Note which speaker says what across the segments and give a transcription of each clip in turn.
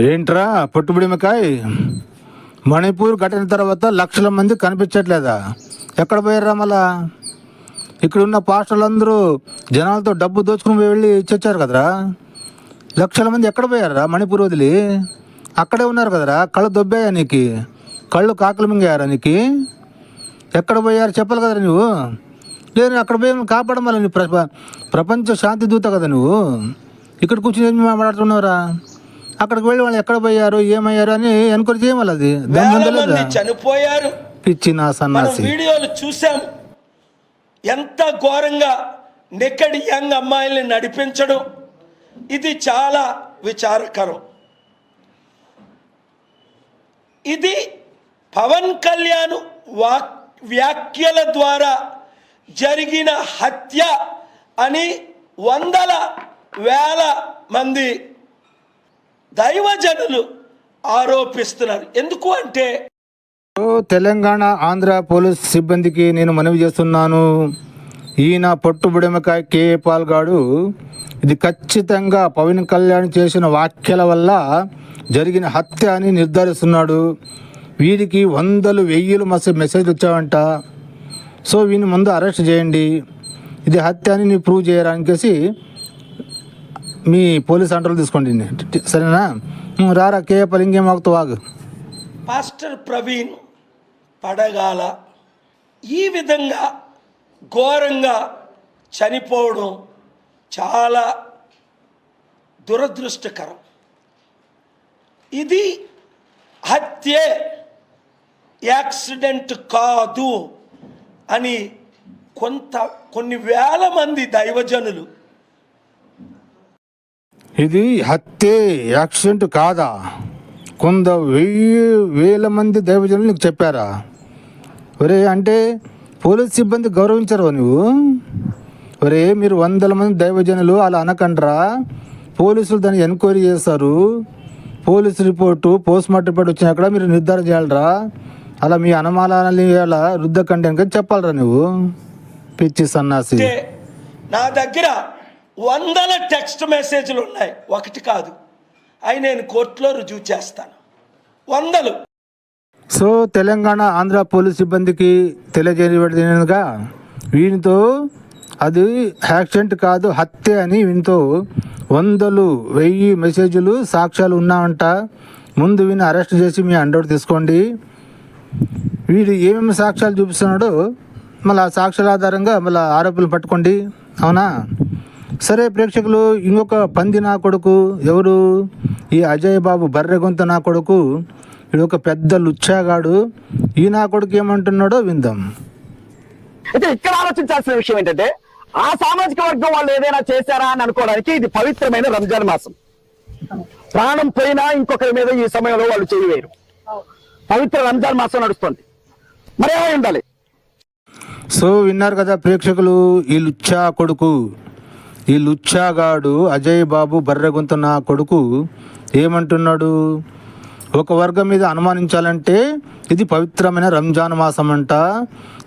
Speaker 1: ఏంట్రా పొట్టుబుడిమకాయ, మణిపూర్ ఘటన తర్వాత లక్షల మంది కనిపించట్లేదా? ఎక్కడ పోయారా? మళ్ళా ఇక్కడున్న పాస్టర్లందరూ జనాలతో డబ్బు దోచుకుని వెళ్ళి ఇచ్చొచ్చారు కదరా. లక్షల మంది ఎక్కడ పోయారా? మణిపూర్ వదిలి అక్కడే ఉన్నారు కదరా. కళ్ళు దొబ్బాయా నీకు? కళ్ళు కాకలు మింగాయారా నీకు? ఎక్కడ పోయారు చెప్పాలి కదరా నువ్వు. లేదు అక్కడ పోయి కాపాడమల్ల నీ ప్రపంచ శాంతి దూత కదా నువ్వు. ఇక్కడ కూర్చుని ఏం మాట్లాడుతున్నావురా? అక్కడికి వెళ్ళి వాళ్ళు ఎక్కడ పోయారు ఏమయ్యారు అని ఎన్క్వైరీ చేయమల్ల. అది
Speaker 2: చనిపోయారు.
Speaker 1: పిచ్చి నా సన్నాసి.
Speaker 2: వీడియోలు చూసాం, ఎంత ఘోరంగా నెక్కడి యంగ్ అమ్మాయిల్ని నడిపించడం. ఇది చాలా విచారకరం. ఇది పవన్ కళ్యాణ్ వ్యాఖ్యల ద్వారా జరిగిన హత్య అని వందల వేల మంది దైవజనులు ఆరోపిస్తున్నారు. ఎందుకు అంటే
Speaker 1: తెలంగాణ ఆంధ్ర పోలీస్ సిబ్బందికి నేను మనవి చేస్తున్నాను. ఈయన పొట్టుబుడెమకాయ కేఏ పాల్ గాడు ఇది ఖచ్చితంగా పవన్ కళ్యాణ్ చేసిన వ్యాఖ్యల వల్ల జరిగిన హత్య అని నిర్ధారిస్తున్నాడు. వీరికి వందలు వెయ్యిలు మెసేజ్లు వచ్చావంట. సో వీని ముందు అరెస్ట్ చేయండి, ఇది హత్య అని నీ ప్రూవ్ చేయడానికేసి మీ పోలీస్ అంటర్లు తీసుకోండి. సరేనా? రారా కేఏ పాల్, ఇంకేం వాగు.
Speaker 2: పాస్టర్ ప్రవీణ్ పడగాల ఈ విధంగా ఘోరంగా చనిపోవడం చాలా దురదృష్టకరం. ఇది హత్యే, యాక్సిడెంట్ కాదు అని కొన్ని వేల మంది దైవజనులు
Speaker 1: ఇది హత్యే యాక్సిడెంట్ కాదా వేల మంది దైవజనులు నీకు చెప్పారా? ఒరే అంటే పోలీస్ సిబ్బంది గౌరవించరు నువ్వు? ఒరే మీరు వందల మంది దైవజనులు అలా అనకండ్రా. పోలీసులు దాన్ని ఎంక్వైరీ చేస్తారు. Police report post mortem report వచ్చినాక మీరు నిర్ధారణ చేయాలరా. అలా మీ అనుమానాలని అలా రుద్దకండి అని చెప్పాలరా నువ్వు, పిచ్చి సన్నాసి.
Speaker 2: నా దగ్గర వందల టెక్స్ట్ మెసేజ్లు ఉన్నాయి, ఒకటి కాదు. అవి నేను కోర్టులో రుజువు చేస్తాను, వందలు.
Speaker 1: సో తెలంగాణ ఆంధ్ర పోలీస్ సిబ్బందికి తెలియజేయబడినగా వీనితో అది యాక్సిడెంట్ కాదు హత్య అని వీనితో వందలు వెయ్యి మెసేజ్లు సాక్ష్యాలు ఉన్నామంట. ముందు వీని అరెస్ట్ చేసి మీ అండర్ తీసుకోండి. వీడు ఏమేమి సాక్ష్యాలు చూపిస్తున్నాడో మళ్ళీ ఆ సాక్ష్యాల ఆధారంగా మళ్ళీ ఆరోపణలు పట్టుకోండి. అవునా? సరే ప్రేక్షకులు, ఇంకొక పంది నా కొడుకు ఎవరు? ఈ అజయ్ బాబు బర్రెగొంత నా కొడుకు. ఇది ఒక పెద్ద లుచ్చాగాడు. ఈ నా కొడుకు ఏమంటున్నాడో విందాం.
Speaker 3: అయితే ఇక్కడ ఆలోచించాల్సిన విషయం ఏంటంటే, ఆ సామాజిక వర్గం వాళ్ళు ఏదైనా చేశారా అని అనుకోవడానికి ఇది పవిత్రమైన రంజాన్ మాసం. ప్రాణం పోయినా ఇంకొకరి మీద ఈ సమయంలో వాళ్ళు చేయవేరు. పవిత్ర రంజాన్ మాసం నడుస్తుంది, మరి ఏమై ఉండాలి?
Speaker 1: సో విన్నారు కదా ప్రేక్షకులు, ఈ లుచ్చా కొడుకు, ఈ లుచ్చాగాడు అజయ్ బాబు బర్రెగొంత నా కొడుకు ఏమంటున్నాడు? ఒక వర్గం మీద అనుమానించాలంటే ఇది పవిత్రమైన రంజాన్ మాసం అంట.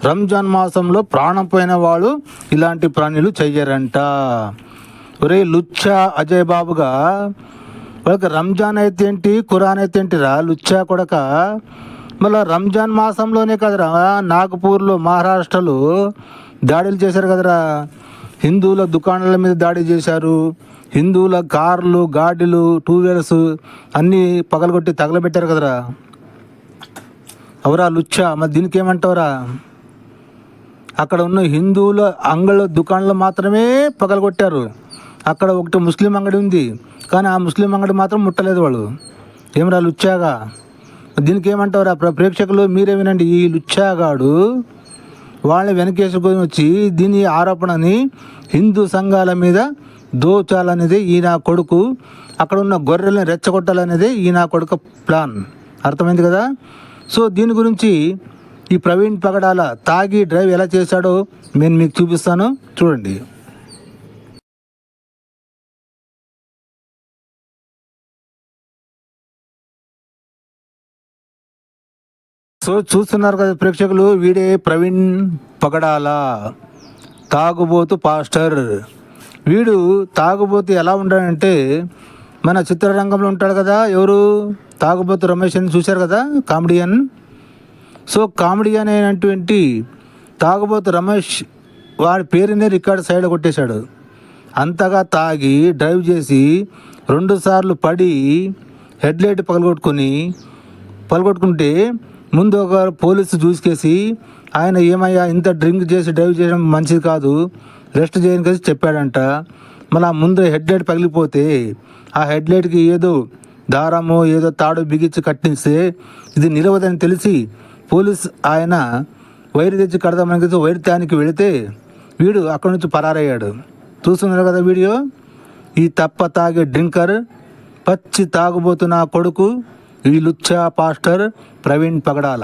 Speaker 1: రంజాన్ మాసంలో ప్రాణం పోయిన వాళ్ళు ఇలాంటి ప్రాణులు చెయ్యరంట. ఒరే లుచ్చా అజయ్ బాబుగా, వాళ్ళకి రంజాన్ అయితే ఏంటి, ఖురాన్ అయితే ఏంటిరా లుచ్చా కొడక. మళ్ళీ రంజాన్ మాసంలోనే కదరా నాగపూర్లో మహారాష్ట్రలో దాడులు చేశారు కదరా. హిందువుల దుకాణాల మీద దాడి చేశారు. హిందువుల కార్లు గాడిలు టూ వీలర్స్ అన్నీ పగలగొట్టి తగలబెట్టారు కదరా. అవరా లుచ్చా, మరి దీనికి ఏమంటావురా? అక్కడ ఉన్న హిందువుల అంగళ్ళ దుకాణాలు మాత్రమే పగలగొట్టారు. అక్కడ ఒకటి ముస్లిం అంగడి ఉంది, కానీ ఆ ముస్లిం అంగడి మాత్రం ముట్టలేదు వాళ్ళు. ఏమరా లుచ్చాగా, దీనికి ఏమంటావురా? ప్రేక్షకులు మీరే వినండి. ఈ లుచ్చాగాడు వాళ్ళని వెనకేసుకొని వచ్చి దీని ఆరోపణని హిందూ సంఘాల మీద దోచాలనేది ఈ నా కొడుకు. అక్కడ ఉన్న గొర్రెలను రెచ్చగొట్టాలనేది ఈ నా కొడుకు ప్లాన్. అర్థమైంది కదా? సో దీని గురించి ఈ ప్రవీణ్ పగడాల తాగి డ్రైవ్ ఎలా చేశాడో నేను మీకు చూపిస్తాను, చూడండి. సో చూస్తున్నారు కదా ప్రేక్షకులు, వీడే ప్రవీణ్ పగడాల, తాగుబోతు పాస్టర్. వీడు తాగుబోతు ఎలా ఉంటాడంటే మన చిత్రరంగంలో ఉంటాడు కదా, ఎవరు, తాగుబోతు రమేష్ అని చూశారు కదా, కామెడియన్. సో కామెడియన్ అయినటువంటి తాగుబోతు రమేష్ వాడి పేరునే రికార్డు సైడ్ కొట్టేశాడు. అంతగా తాగి డ్రైవ్ చేసి 2 సార్లు పడి హెడ్లైట్ పగలగొట్టుకుంటే ముందు ఒక పోలీసు చూసుకేసి ఆయన ఏమయ్యా ఇంత డ్రింక్ చేసి డ్రైవ్ చేయడం మంచిది కాదు, రెస్ట్ చేయని కలిసి చెప్పాడంట. మళ్ళీ ముందు హెడ్లైట్ పగిలిపోతే ఆ హెడ్లైట్కి ఏదో దారమో ఏదో తాడు బిగించి కట్టిస్తే ఇది నిలవదని తెలిసి పోలీస్ ఆయన వైరు తెచ్చి కడదామని వైరు తానికి వెళితే వీడు అక్కడి నుంచి పరారయ్యాడు. చూస్తున్నారు కదా వీడియో. ఈ తప్ప తాగే డ్రింకర్, పచ్చి తాగుబోతున్న కొడుకు ఈ లుచ్చా పాస్టర్ ప్రవీణ్ పగడాల.